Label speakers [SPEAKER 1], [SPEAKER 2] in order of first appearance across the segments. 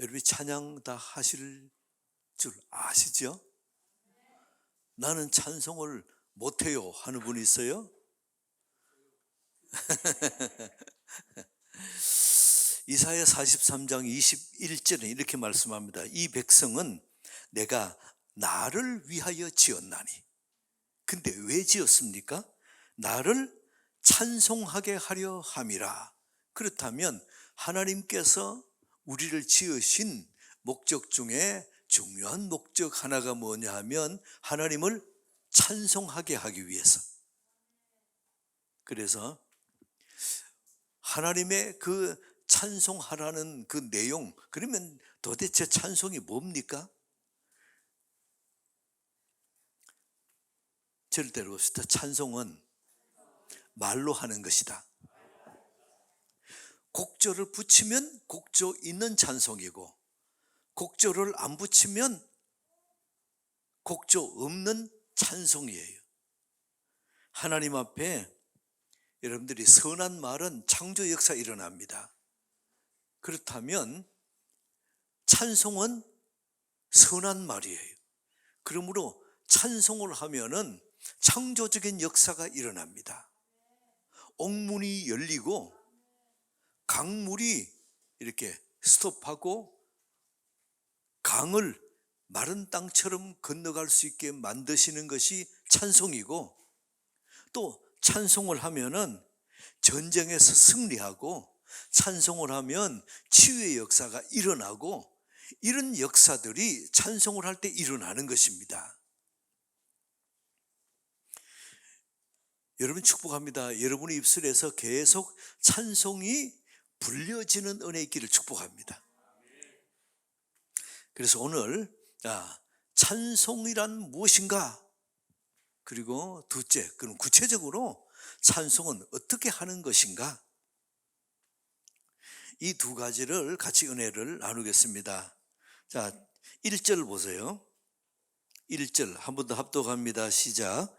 [SPEAKER 1] 여러분이 찬양 다 하실 줄 아시죠? 나는 찬송을 못해요 하는 분이 있어요? 이사야 43장 21절에 이렇게 말씀합니다. 이 백성은 내가 나를 위하여 지었나니. 근데 왜 지었습니까? 나를 찬송하게 하려 함이라. 그렇다면 하나님께서 우리를 지으신 목적 중에 중요한 목적 하나가 뭐냐 하면 하나님을 찬송하게 하기 위해서. 그래서 하나님의 그 찬송하라는 그 내용, 그러면 도대체 찬송이 뭡니까? 절대로 봅시다. 찬송은 말로 하는 것이다. 곡조를 붙이면 곡조 있는 찬송이고, 곡조를 안 붙이면 곡조 없는 찬송이에요. 하나님 앞에 여러분들이 선한 말은 창조 역사 일어납니다. 그렇다면 찬송은 선한 말이에요. 그러므로 찬송을 하면은 창조적인 역사가 일어납니다. 옥문이 열리고 강물이 이렇게 스톱하고 강을 마른 땅처럼 건너갈 수 있게 만드시는 것이 찬송이고, 또 찬송을 하면은 전쟁에서 승리하고, 찬송을 하면 치유의 역사가 일어나고, 이런 역사들이 찬송을 할 때 일어나는 것입니다. 여러분 축복합니다. 여러분의 입술에서 계속 찬송이 불려지는 은혜 있기를 축복합니다. 그래서 오늘 찬송이란 무엇인가? 그리고 둘째, 그럼 구체적으로 찬송은 어떻게 하는 것인가? 이 두 가지를 같이 은혜를 나누겠습니다. 자, 1절 보세요. 1절 한 번 더 합독합니다. 시작.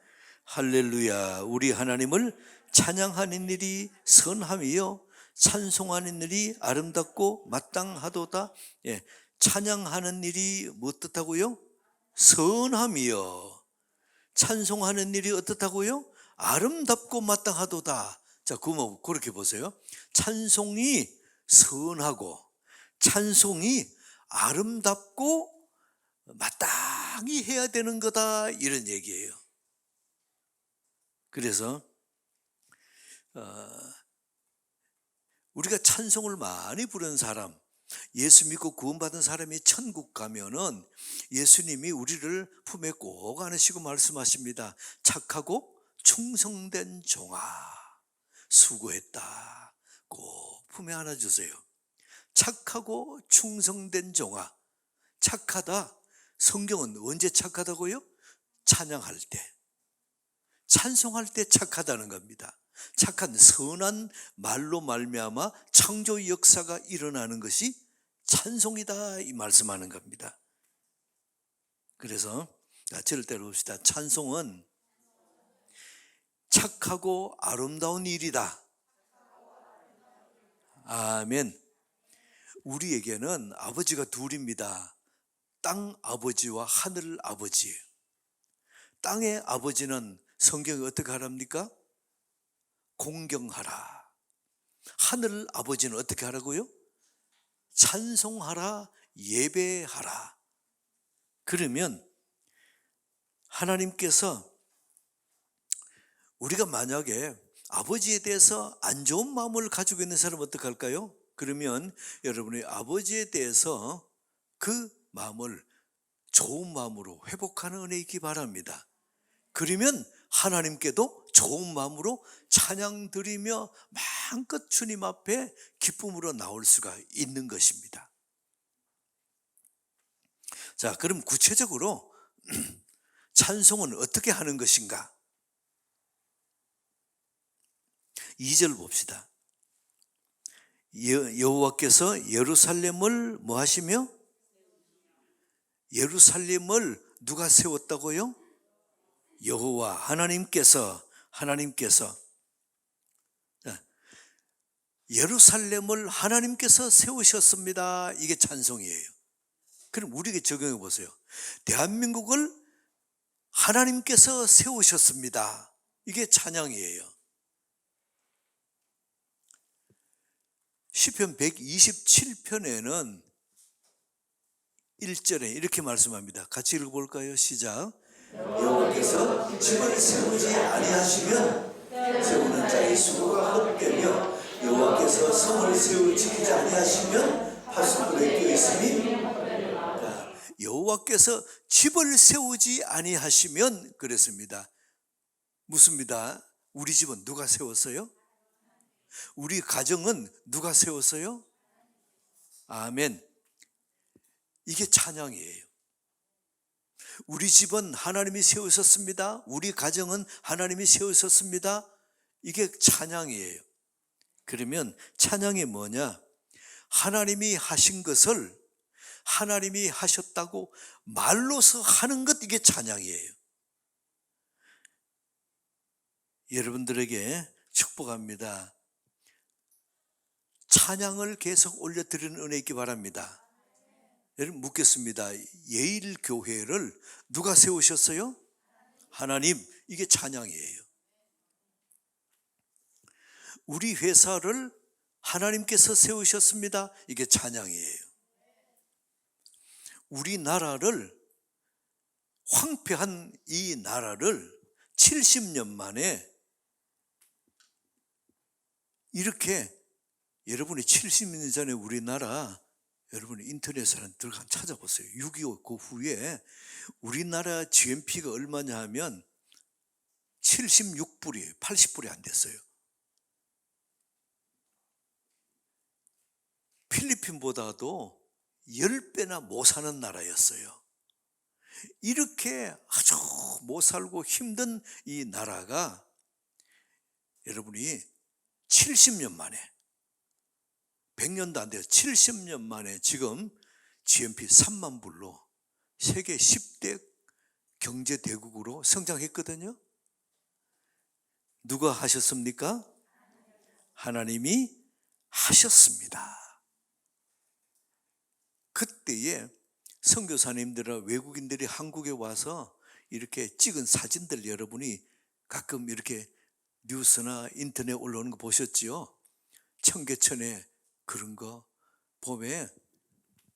[SPEAKER 1] 할렐루야, 우리 하나님을 찬양하는 일이 선함이요 찬송하는 일이 아름답고 마땅하도다. 예, 찬양하는 일이 뭐 뜻하고요? 선함이요. 찬송하는 일이 어떻다고요? 아름답고 마땅하도다. 자, 그럼 그렇게 보세요. 찬송이 선하고 찬송이 아름답고 마땅히 해야 되는 거다, 이런 얘기예요. 그래서 우리가 찬송을 많이 부르는 사람, 예수 믿고 구원받은 사람이 천국 가면은 예수님이 우리를 품에 꼭 안으시고 말씀하십니다. 착하고 충성된 종아, 수고했다. 꼭 품에 안아주세요. 착하고 충성된 종아. 착하다. 성경은 언제 착하다고요? 찬양할 때, 찬송할 때 착하다는 겁니다. 착한 선한 말로 말미암아 창조 역사가 일어나는 것이 찬송이다, 이 말씀하는 겁니다. 그래서 절대로 봅시다. 찬송은 착하고 아름다운 일이다. 아멘. 우리에게는 아버지가 둘입니다. 땅 아버지와 하늘 아버지예요. 땅의 아버지는 성경이 어떻게 하랍니까? 공경하라. 하늘 아버지는 어떻게 하라고요? 찬송하라, 예배하라. 그러면 하나님께서 우리가 만약에 아버지에 대해서 안 좋은 마음을 가지고 있는 사람은 어떻게 할까요? 그러면 여러분이 아버지에 대해서 그 마음을 좋은 마음으로 회복하는 은혜 있기 바랍니다. 그러면 하나님께도 좋은 마음으로 찬양 드리며 마음껏 주님 앞에 기쁨으로 나올 수가 있는 것입니다. 자, 그럼 구체적으로 찬송은 어떻게 하는 것인가? 2절 봅시다. 여호와께서 예루살렘을 뭐 하시며? 예루살렘을 누가 세웠다고요? 여호와 하나님께서 예루살렘을 하나님께서 세우셨습니다. 이게 찬송이에요. 그럼 우리에게 적용해 보세요. 대한민국을 하나님께서 세우셨습니다. 이게 찬양이에요. 시편 127편에는 1절에 이렇게 말씀합니다. 같이 읽어볼까요? 시작. 여호와께서 집을 세우지 아니하시면 세우는 자의 수고가 헛되며 여호와께서 성을 지키지 아니하시면 파수꾼에 껴있으니, 여호와께서 집을 세우지 아니하시면 그랬습니다. 묻습니다. 우리 집은 누가 세웠어요? 우리 가정은 누가 세웠어요? 아멘. 이게 찬양이에요. 우리 집은 하나님이 세우셨습니다. 우리 가정은 하나님이 세우셨습니다. 이게 찬양이에요. 그러면 찬양이 뭐냐? 하나님이 하신 것을 하나님이 하셨다고 말로서 하는 것, 이게 찬양이에요. 여러분들에게 축복합니다. 찬양을 계속 올려드리는 은혜 있기 바랍니다. 여러분 묻겠습니다. 예일교회를 누가 세우셨어요? 하나님. 이게 찬양이에요. 우리 회사를 하나님께서 세우셨습니다. 이게 찬양이에요. 우리나라를, 황폐한 이 나라를 70년 만에 이렇게, 여러분이 70년 전에 우리나라, 여러분이 인터넷에 들어가 찾아보세요. 6.25 그 후에 우리나라 GNP가 얼마냐 하면 76불이에요. 80불이 안 됐어요. 필리핀보다도 10배나 못 사는 나라였어요. 이렇게 아주 못 살고 힘든 이 나라가 여러분이 70년 만에, 100년도 안 돼요. 70년 만에 지금 GNP 3만 불로 세계 10대 경제대국으로 성장했거든요. 누가 하셨습니까? 하나님이 하셨습니다. 그때에 선교사님들과 외국인들이 한국에 와서 이렇게 찍은 사진들, 여러분이 가끔 이렇게 뉴스나 인터넷 올라오는 거 보셨지요? 청계천에 그런 거 보면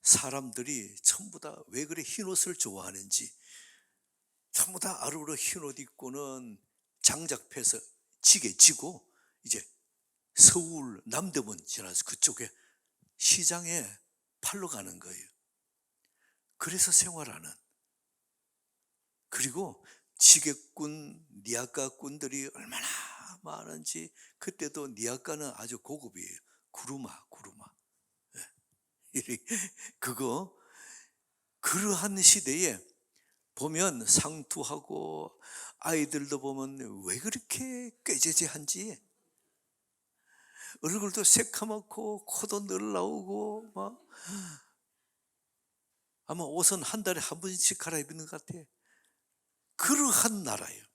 [SPEAKER 1] 사람들이 전부 다 왜 그래 흰옷을 좋아하는지, 전부 다 아루로 흰옷 입고는 장작패서 지게 지고 이제 서울 남대문 지나서 그쪽에 시장에 팔러 가는 거예요. 그래서 생활하는, 그리고 지게꾼, 니아까꾼들이 얼마나 많은지. 그때도 니아까는 아주 고급이에요. 구루마. 그거, 그러한 시대에 보면 상투하고 아이들도 보면 왜 그렇게 꾀재재한지, 얼굴도 새카맣고 코도 늘 나오고 막, 아마 옷은 한 달에 한 번씩 갈아입는 것 같아요. 그러한 나라예요.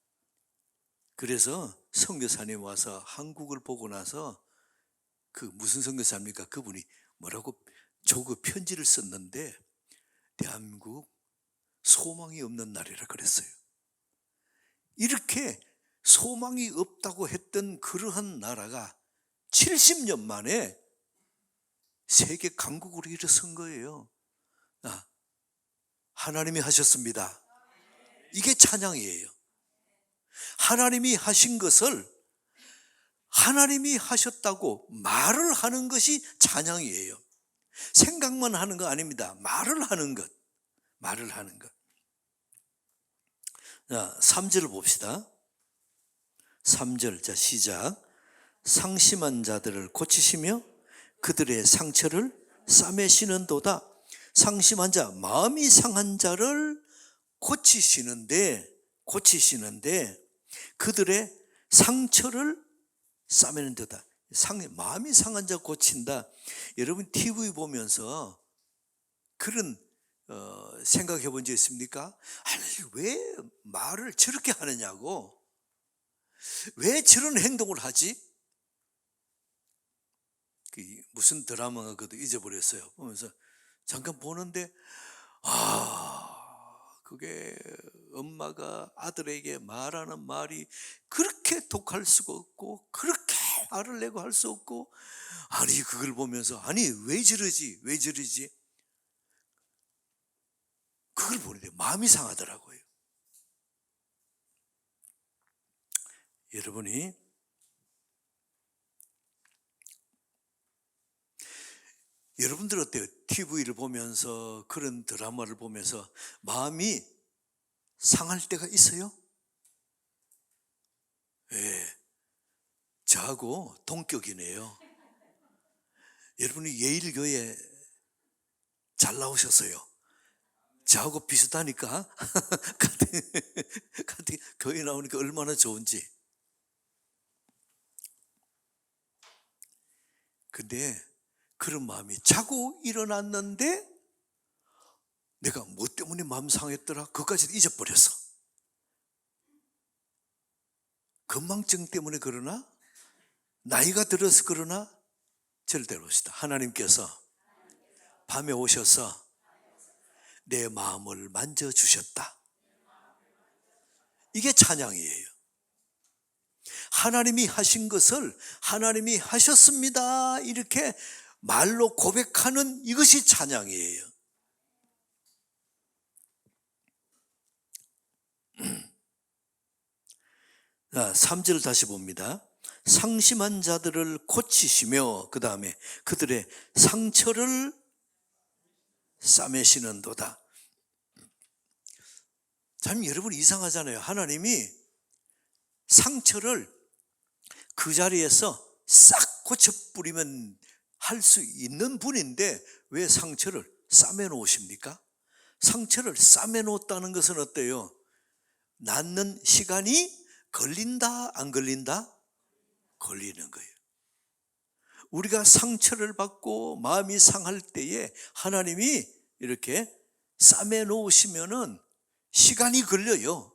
[SPEAKER 1] 그래서 선교사님 와서 한국을 보고 나서, 그 무슨 선교사입니까? 그분이 뭐라고 조그 편지를 썼는데, 대한민국 소망이 없는 나라라 그랬어요. 이렇게 소망이 없다고 했던 그러한 나라가 70년 만에 세계 강국으로 일어선 거예요. 하나님이 하셨습니다. 이게 찬양이에요. 하나님이 하신 것을 하나님이 하셨다고 말을 하는 것이 찬양이에요. 생각만 하는 거 아닙니다. 말을 하는 것. 자, 3절을 봅시다. 3절, 자 시작. 상심한 자들을 고치시며 그들의 상처를 싸매시는도다. 상심한 자, 마음이 상한 자를 고치시는데 그들의 상처를 싸매는도다. 마음이 상한 자 고친다. 여러분 TV 보면서 그런 생각해 본 적 있습니까? 아니, 왜 말을 저렇게 하느냐고, 왜 저런 행동을 하지? 무슨 드라마가 그도 잊어버렸어요. 보면서 잠깐 보는데 그게 엄마가 아들에게 말하는 말이 그렇게 독할 수가 없고 그렇게 화를 내고 할 수 없고, 아니 그걸 보면서 아니 왜 저러지 왜 저러지 그걸 보는데 마음이 상하더라고요. 여러분들 어때요? TV를 보면서 그런 드라마를 보면서 마음이 상할 때가 있어요? 예, 저하고 동격이네요. 여러분이 예일교회 잘 나오셨어요. 저하고 비슷하니까 같은 교회 나오니까 얼마나 좋은지. 근데 그런 마음이 자고 일어났는데 내가 뭐 때문에 마음 상했더라 그것까지도 잊어버렸어. 건망증 때문에 그러나? 나이가 들어서 그러나? 절대로 봅시다. 하나님께서 밤에 오셔서 내 마음을 만져주셨다. 이게 찬양이에요. 하나님이 하신 것을 하나님이 하셨습니다 이렇게 말로 고백하는 이것이 찬양이에요. 3절 다시 봅니다. 상심한 자들을 고치시며 그 다음에 그들의 상처를 싸매시는도다. 참 여러분 이상하잖아요. 하나님이 상처를 그 자리에서 싹 고쳐뿌리면 할 수 있는 분인데 왜 상처를 싸매 놓으십니까? 상처를 싸매 놓았다는 것은 어때요? 낫는 시간이 걸린다 안 걸린다? 걸리는 거예요. 우리가 상처를 받고 마음이 상할 때에 하나님이 이렇게 싸매 놓으시면은 시간이 걸려요.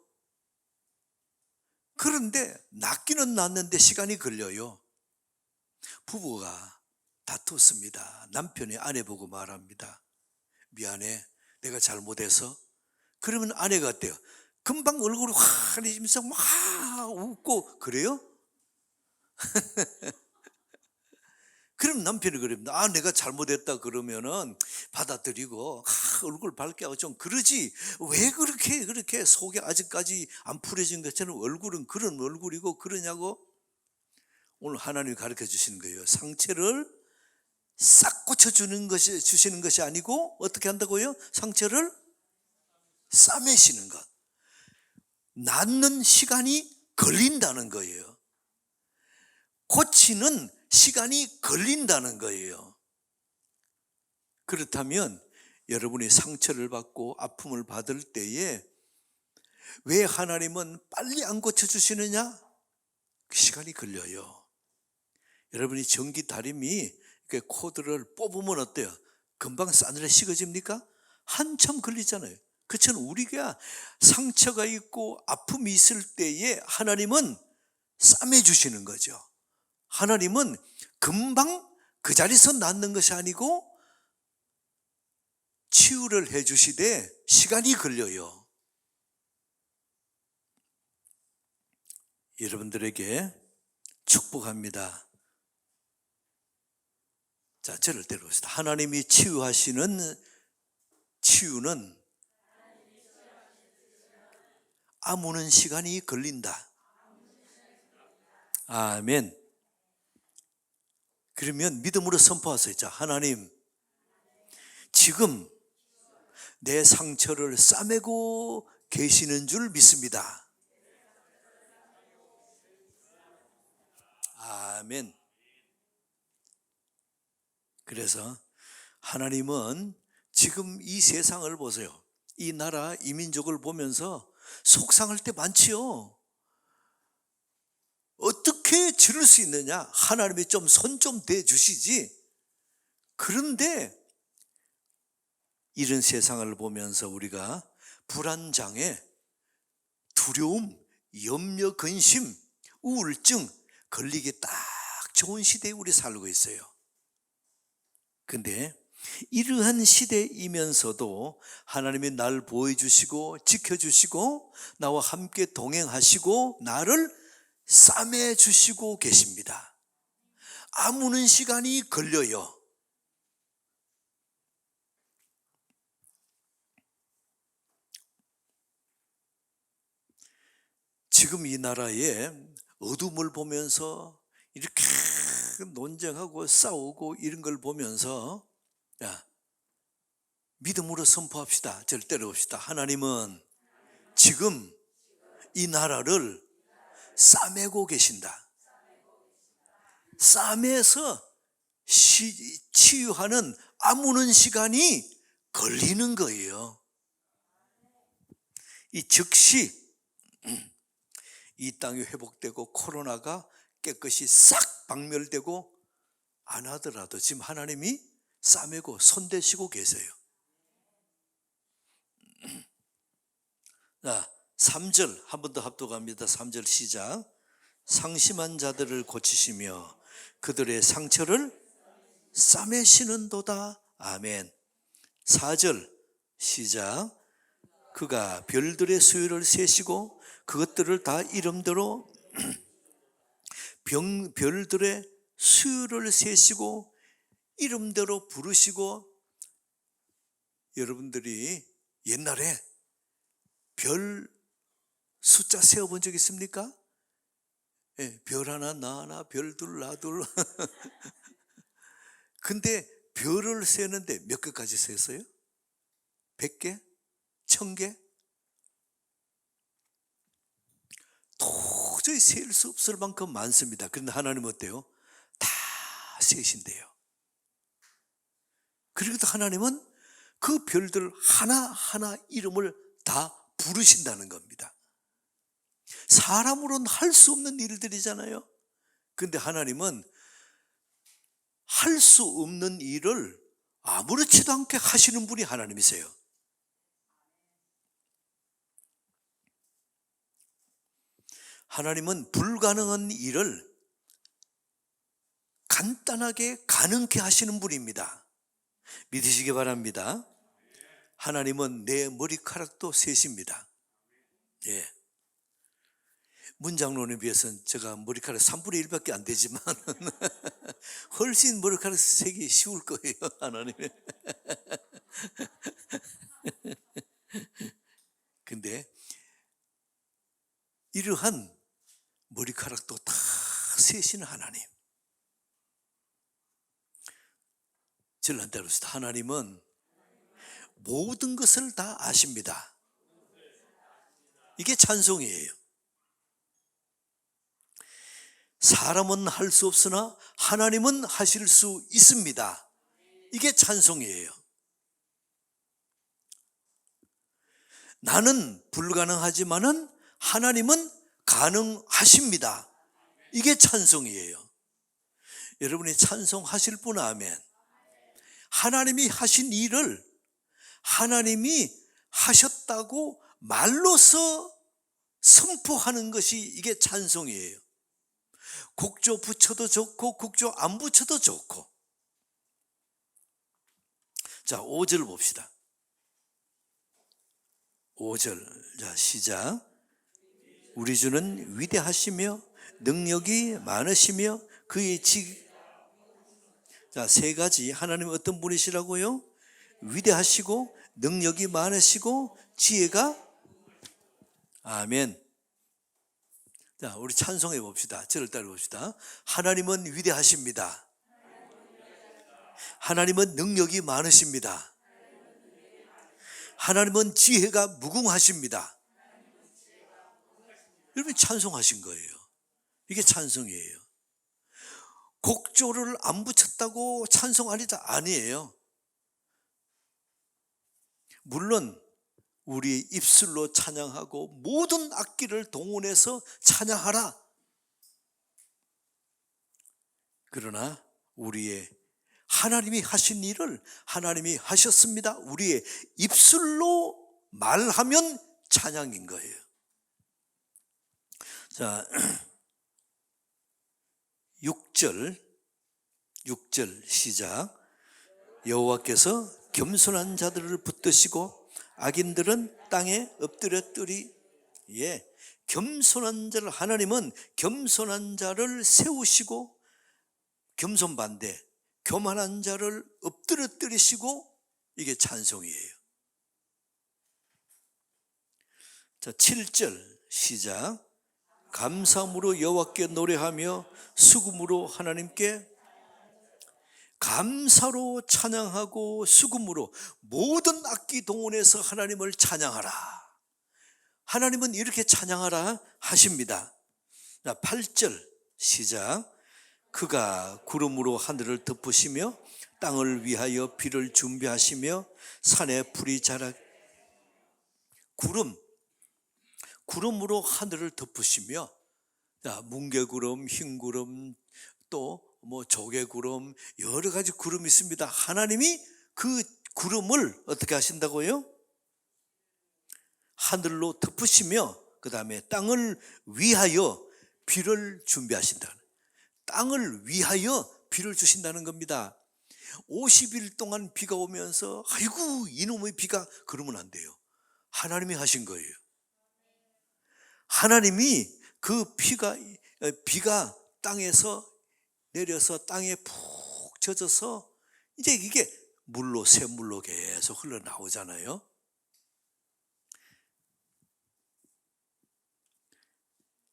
[SPEAKER 1] 그런데 낫기는 낫는데 시간이 걸려요. 부부가 다퉜습니다. 남편이 아내 보고 말합니다. 미안해, 내가 잘못해서. 그러면 아내가 어때요? 금방 얼굴이 환해지면서 막 웃고 그래요? 그럼 남편이 그럽니다. 내가 잘못했다 그러면은 받아들이고 얼굴 밝게 하고 좀 그러지. 왜 그렇게 속이 아직까지 안 풀어진 것처럼 얼굴은 그런 얼굴이고 그러냐고. 오늘 하나님이 가르쳐 주시는 거예요. 상처를 싹 고쳐주는 것이 주시는 것이 아니고 어떻게 한다고요? 상처를 싸매시는 것. 낫는 시간이 걸린다는 거예요. 고치는 시간이 걸린다는 거예요. 그렇다면 여러분이 상처를 받고 아픔을 받을 때에 왜 하나님은 빨리 안 고쳐주시느냐? 그 시간이 걸려요. 여러분이 전기 다리미 코드를 뽑으면 어때요? 금방 싸늘해 식어집니까? 한참 걸리잖아요. 그처럼 우리가 상처가 있고 아픔이 있을 때에 하나님은 싸매주시는 거죠. 하나님은 금방 그 자리에서 낫는 것이 아니고 치유를 해주시되 시간이 걸려요. 여러분들에게 축복합니다. 자, 저를 때려봅시다. 하나님이 치유하시는 치유는 아무는 시간이 걸린다. 아멘. 그러면 믿음으로 선포하세요. 자, 하나님, 지금 내 상처를 싸매고 계시는 줄 믿습니다. 아멘. 그래서 하나님은 지금 이 세상을 보세요. 이 나라, 이 민족을 보면서 속상할 때 많지요. 어떻게 지를 수 있느냐? 하나님이 좀 손 좀 대주시지. 그런데 이런 세상을 보면서 우리가 불안장애, 두려움, 염려, 근심, 우울증 걸리기 딱 좋은 시대에 우리 살고 있어요. 근데 이러한 시대이면서도 하나님이 날 보여주시고 지켜주시고 나와 함께 동행하시고 나를 싸매주시고 계십니다. 아무는 시간이 걸려요. 지금 이 나라에 어둠을 보면서 이렇게 논쟁하고 싸우고 이런 걸 보면서 야, 믿음으로 선포합시다. 절대로 봅시다. 하나님은 지금 이 나라를 싸매고 계신다. 싸매서 치유하는 아무는 시간이 걸리는 거예요. 이 즉시 이 땅이 회복되고 코로나가 깨끗이 싹 박멸되고 안 하더라도 지금 하나님이 싸매고 손대시고 계세요. 자, 3절 한 번 더 합독합니다. 3절 시작. 상심한 자들을 고치시며 그들의 상처를 싸매시는도다. 아멘. 4절 시작. 그가 별들의 수요를 세시고 그것들을 다 이름대로 별들의 수요를 세시고 이름대로 부르시고. 여러분들이 옛날에 별 숫자 세어본 적 있습니까? 네, 별 하나 나 하나 별 둘 나 둘. 근데 별을 세는데 몇 개까지 세었어요? 100개? 1000개? 도저히 셀 수 없을 만큼 많습니다. 그런데 하나님은 어때요? 다 세신대요. 그리고 하나님은 그 별들 하나하나 이름을 다 부르신다는 겁니다. 사람으로는 할 수 없는 일들이잖아요. 그런데 하나님은 할 수 없는 일을 아무렇지도 않게 하시는 분이 하나님이세요. 하나님은 불가능한 일을 간단하게 가능케 하시는 분입니다. 믿으시기 바랍니다. 하나님은 내 머리카락도 세십니다. 예. 문장론에 비해서는 제가 머리카락 3분의 1밖에 안 되지만 훨씬 머리카락 세기 쉬울 거예요. 하나님. 근데 이러한 머리카락도 다 세시는 하나님. 저를 한다고 했을 때 하나님은 모든 것을 다 아십니다. 이게 찬송이에요. 사람은 할 수 없으나 하나님은 하실 수 있습니다. 이게 찬송이에요. 나는 불가능하지만은 하나님은 가능하십니다. 이게 찬송이에요. 여러분이 찬송하실 분 아멘. 하나님이 하신 일을 하나님이 하셨다고 말로서 선포하는 것이 이게 찬송이에요. 곡조 붙여도 좋고 곡조 안 붙여도 좋고. 자, 5절 봅시다. 5절. 자, 시작. 우리 주는 위대하시며 능력이 많으시며 그의 자, 세 가지. 하나님은 어떤 분이시라고요? 위대하시고 능력이 많으시고 지혜가. 아멘. 자, 우리 찬송해 봅시다. 저를 따라 봅시다. 하나님은 위대하십니다. 하나님은 능력이 많으십니다. 하나님은 지혜가 무궁하십니다. 여러분 찬송하신 거예요. 이게 찬송이에요. 곡조를 안 붙였다고 찬송 아니에요. 물론 우리 입술로 찬양하고 모든 악기를 동원해서 찬양하라. 그러나 우리의 하나님이 하신 일을 하나님이 하셨습니다. 우리의 입술로 말하면 찬양인 거예요. 자, 6절 시작. 여호와께서 겸손한 자들을 붙드시고 악인들은 땅에 엎드렸더리. 예, 겸손한 자를, 하나님은 겸손한 자를 세우시고 겸손 반대 교만한 자를 엎드려뜨리시고, 이게 찬송이에요. 자, 7절 시작. 감사함으로 여호와께 노래하며 수금으로 하나님께, 감사로 찬양하고 수금으로 모든 악기 동원해서 하나님을 찬양하라. 하나님은 이렇게 찬양하라 하십니다. 8절 시작. 그가 구름으로 하늘을 덮으시며 땅을 위하여 비를 준비하시며 산에 풀이 자라. 구름으로 하늘을 덮으시며, 뭉게구름, 흰구름, 또 조개구름, 여러 가지 구름이 있습니다. 하나님이 그 구름을 어떻게 하신다고요? 하늘로 덮으시며 그 다음에 땅을 위하여 비를 준비하신다. 땅을 위하여 비를 주신다는 겁니다. 50일 동안 비가 오면서 아이고 이놈의 비가, 그러면 안 돼요. 하나님이 하신 거예요. 하나님이 그 비가 땅에서 내려서 땅에 푹 젖어서 이제 이게 샘물로 계속 흘러나오잖아요.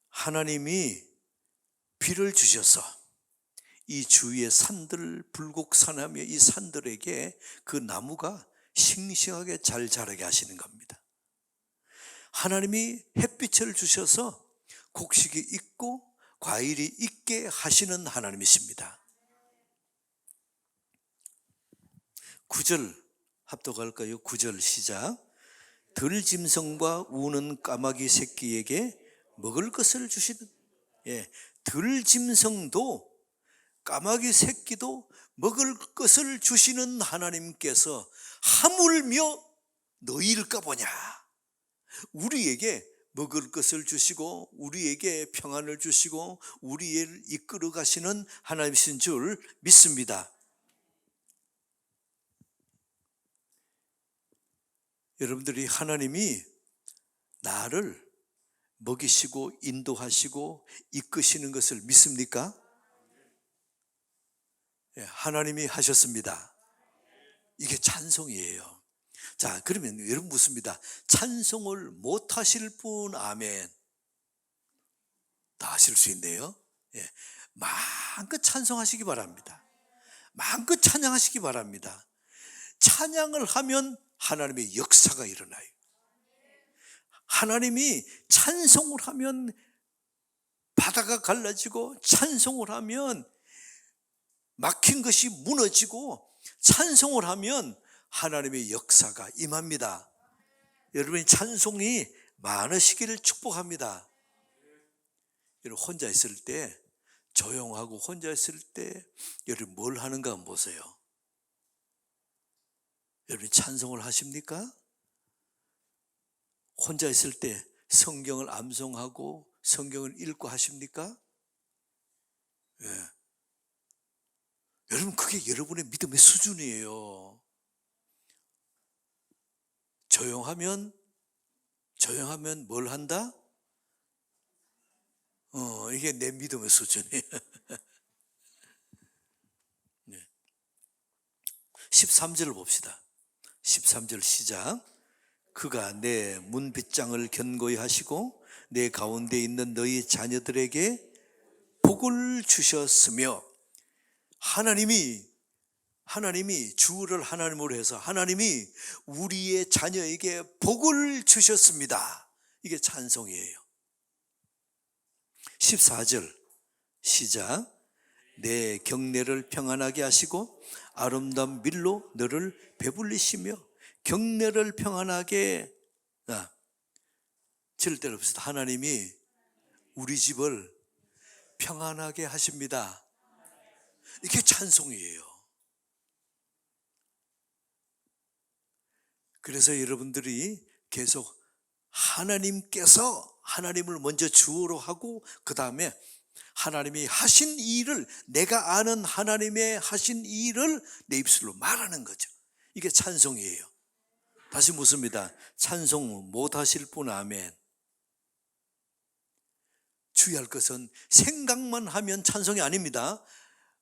[SPEAKER 1] 하나님이 비를 주셔서 이 주위의 산들, 불곡산하며 이 산들에게 그 나무가 싱싱하게 잘 자라게 하시는 겁니다. 하나님이 햇빛을 주셔서 곡식이 있고 과일이 있게 하시는 하나님이십니다. 9절 합독할까요? 9절 시작. 들짐승과 우는 까마귀 새끼에게 먹을 것을 주시는, 들짐승도 까마귀 새끼도 먹을 것을 주시는 하나님께서 하물며 너희일까 보냐. 우리에게 먹을 것을 주시고 우리에게 평안을 주시고 우리를 이끌어 가시는 하나님이신 줄 믿습니다. 여러분들이 하나님이 나를 먹이시고 인도하시고 이끄시는 것을 믿습니까? 하나님이 하셨습니다. 이게 찬송이에요. 자, 그러면 여러분 묻습니다. 찬송을 못 하실 분, 아멘. 다 하실 수 있네요. 마음껏 찬송하시기 바랍니다. 마음껏 찬양하시기 바랍니다. 찬양을 하면 하나님의 역사가 일어나요. 하나님이 찬송을 하면 바다가 갈라지고, 찬송을 하면 막힌 것이 무너지고, 찬송을 하면 하나님의 역사가 임합니다. 여러분이 찬송이 많으시기를 축복합니다. 여러분 혼자 있을 때, 조용하고 혼자 있을 때 여러분 뭘 하는가 한번 보세요. 여러분이 찬송을 하십니까? 혼자 있을 때 성경을 암송하고 성경을 읽고 하십니까? 여러분 그게 여러분의 믿음의 수준이에요. 조용하면 뭘 한다? 이게 내 믿음의 수준이에요. 13절을 봅시다. 13절 시작. 그가 내 문빗장을 견고히 하시고 내 가운데 있는 너희 자녀들에게 복을 주셨으며, 하나님이 주를 하나님으로 해서 하나님이 우리의 자녀에게 복을 주셨습니다. 이게 찬송이에요. 14절 시작. 내 경내를 평안하게 하시고 아름다운 밀로 너를 배불리시며, 경내를 평안하게, 절대로 없습니다. 하나님이 우리 집을 평안하게 하십니다. 이게 찬송이에요. 그래서 여러분들이 계속 하나님께서 하나님을 먼저 주어로 하고 그 다음에 하나님이 하신 이 일을, 내가 아는 하나님의 하신 이 일을 내 입술로 말하는 거죠. 이게 찬송이에요. 다시 묻습니다. 찬송 못하실 분 아멘. 주의할 것은 생각만 하면 찬송이 아닙니다.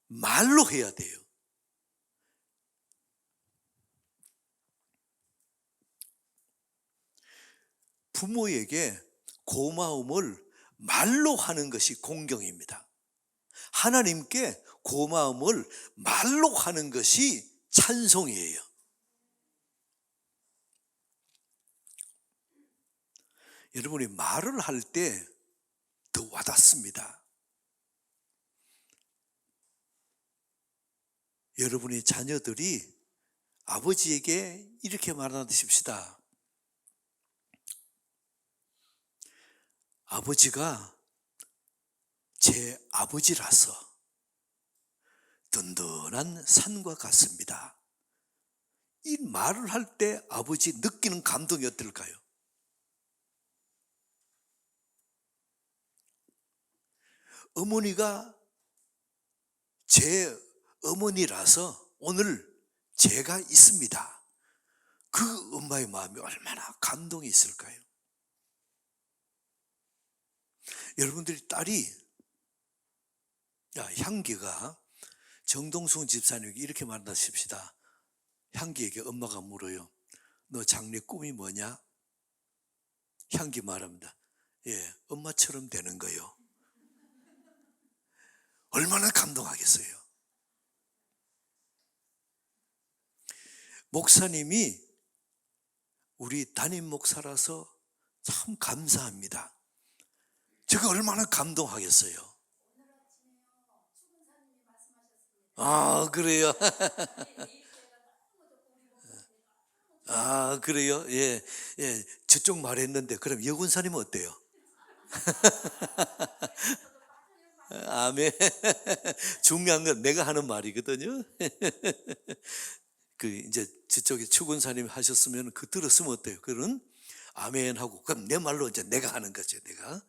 [SPEAKER 1] 말로 해야 돼요. 부모에게 고마움을 말로 하는 것이 공경입니다. 하나님께 고마움을 말로 하는 것이 찬송이에요. 여러분이 말을 할 때 더 와닿습니다. 여러분의 자녀들이 아버지에게 이렇게 말하십시다. 아버지가 제 아버지라서 든든한 산과 같습니다. 이 말을 할 때 아버지 느끼는 감동이 어떨까요? 어머니가 제 어머니라서 오늘 제가 있습니다. 그 엄마의 마음이 얼마나 감동이 있을까요? 여러분들이 딸이, 향기가 정동순 집사님에게 이렇게 말하십시다. 향기에게 엄마가 물어요. 너 장래 꿈이 뭐냐? 향기 말합니다. 예, 엄마처럼 되는 거요. 얼마나 감동하겠어요. 목사님이 우리 담임 목사라서 참 감사합니다. 제가 얼마나 감동하겠어요. 아, 그래요? 아, 그래요? 예, 예, 저쪽 말했는데 그럼 여군사님은 어때요? 아멘. 중요한 건 내가 하는 말이거든요. 이제 저쪽에 추군사님 하셨으면 들었으면 어때요? 그런 아멘 하고, 그럼 내 말로 이제 내가 하는 거죠, 내가.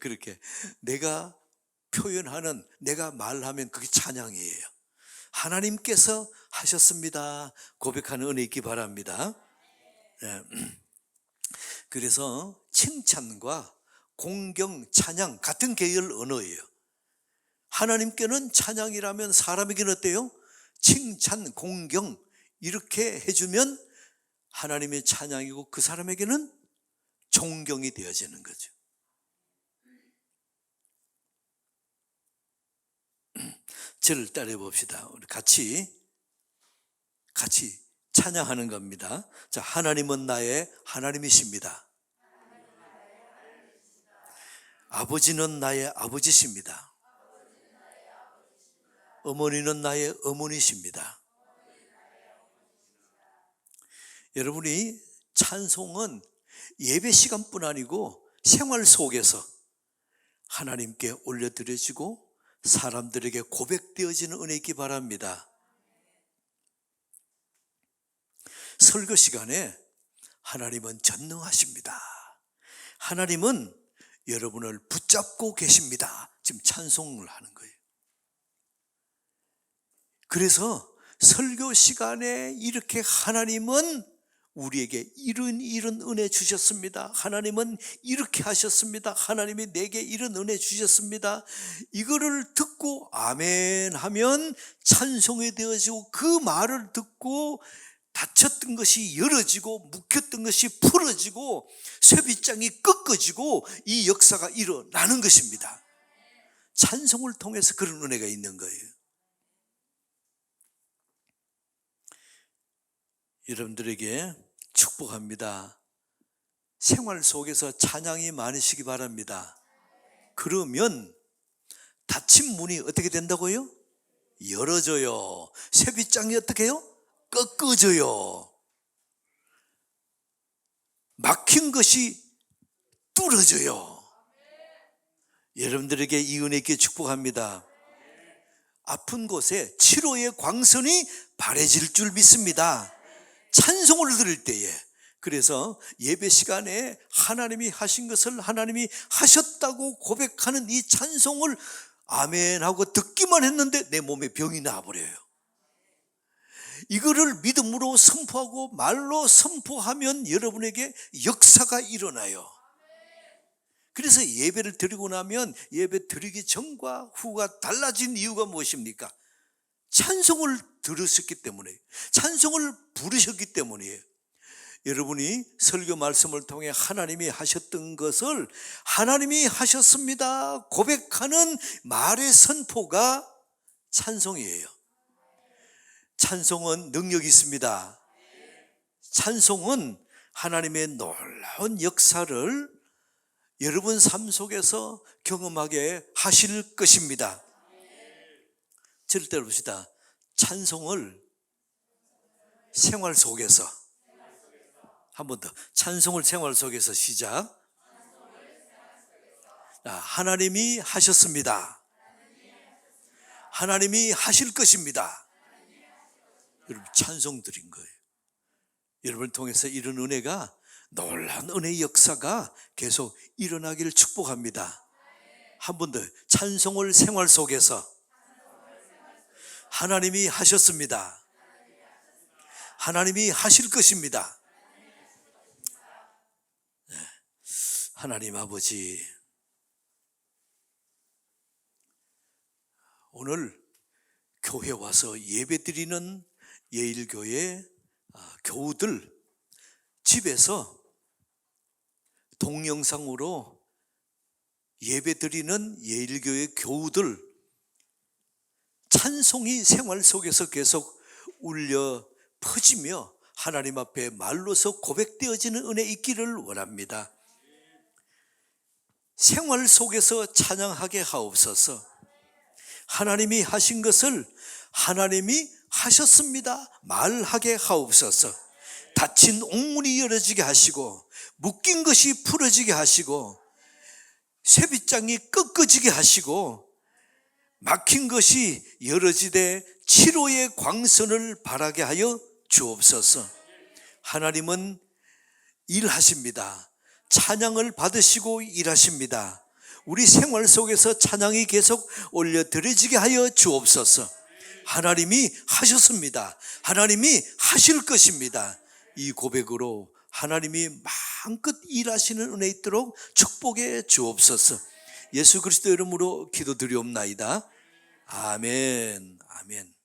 [SPEAKER 1] 그렇게 내가 표현하는, 내가 말하면 그게 찬양이에요. 하나님께서 하셨습니다. 고백하는 은혜 있기 바랍니다. 그래서 칭찬과 공경, 찬양 같은 계열 언어예요. 하나님께는 찬양이라면 사람에게는 어때요? 칭찬, 공경 이렇게 해주면 하나님의 찬양이고 그 사람에게는 존경이 되어지는 거죠. 저를 따라해 봅시다. 우리 같이 찬양하는 겁니다. 자, 하나님은 나의 하나님이십니다. 아버지는 나의 아버지십니다. 어머니는 나의 어머니십니다. 여러분이 찬송은 예배 시간뿐 아니고 생활 속에서 하나님께 올려드려지고 사람들에게 고백되어지는 은혜 있기 바랍니다. 설교 시간에 하나님은 전능하십니다. 하나님은 여러분을 붙잡고 계십니다. 지금 찬송을 하는 거예요. 그래서 설교 시간에 이렇게 하나님은 우리에게 이런 은혜 주셨습니다. 하나님은 이렇게 하셨습니다. 하나님이 내게 이런 은혜 주셨습니다. 이거를 듣고 아멘 하면 찬송이 되어지고, 그 말을 듣고 닫혔던 것이 열어지고 묶였던 것이 풀어지고 쇠빗장이 꺾어지고 이 역사가 일어나는 것입니다. 찬송을 통해서 그런 은혜가 있는 거예요. 여러분들에게 축복합니다. 생활 속에서 찬양이 많으시기 바랍니다. 그러면 닫힌 문이 어떻게 된다고요? 열어져요. 쇠빗장이 어떻게 해요? 꺾어져요. 막힌 것이 뚫어져요. 여러분들에게 이 은혜 있게 축복합니다. 아픈 곳에 치료의 광선이 바래질 줄 믿습니다. 찬송을 들을 때에. 그래서 예배 시간에 하나님이 하신 것을 하나님이 하셨다고 고백하는 이 찬송을 아멘 하고 듣기만 했는데 내 몸에 병이 나버려요. 이거를 믿음으로 선포하고 말로 선포하면 여러분에게 역사가 일어나요. 그래서 예배를 드리고 나면 예배 드리기 전과 후가 달라진 이유가 무엇입니까? 찬송을 들으셨기 때문에, 찬송을 부르셨기 때문이에요. 여러분이 설교 말씀을 통해 하나님이 하셨던 것을 하나님이 하셨습니다 고백하는 말의 선포가 찬송이에요. 찬송은 능력이 있습니다. 찬송은 하나님의 놀라운 역사를 여러분 삶 속에서 경험하게 하실 것입니다. 저를 따라봅시다. 찬송을 생활 속에서, 한 번 더, 찬송을 생활 속에서 시작. 하나님이 하셨습니다. 하나님이 하실 것입니다. 여러분 찬송 드린 거예요. 여러분을 통해서 이런 은혜가, 놀라운 은혜의 역사가 계속 일어나기를 축복합니다. 한 번 더, 찬송을 생활 속에서 하나님이 하셨습니다. 하나님이 하실 것입니다. 네. 하나님 아버지, 오늘 교회 와서 예배드리는 예일교회 교우들, 집에서 동영상으로 예배드리는 예일교회 교우들, 찬송이 생활 속에서 계속 울려 퍼지며 하나님 앞에 말로서 고백되어지는 은혜 있기를 원합니다. 생활 속에서 찬양하게 하옵소서. 하나님이 하신 것을 하나님이 하셨습니다 말하게 하옵소서. 닫힌 옥문이 열어지게 하시고, 묶인 것이 풀어지게 하시고, 쇠빗장이 꺾어지게 하시고, 막힌 것이 열어지되 치료의 광선을 바라게 하여 주옵소서. 하나님은 일하십니다. 찬양을 받으시고 일하십니다. 우리 생활 속에서 찬양이 계속 올려드려지게 하여 주옵소서. 하나님이 하셨습니다. 하나님이 하실 것입니다. 이 고백으로 하나님이 마음껏 일하시는 은혜 있도록 축복해 주옵소서. 예수 그리스도 이름으로 기도드리옵나이다. 아멘. 아멘.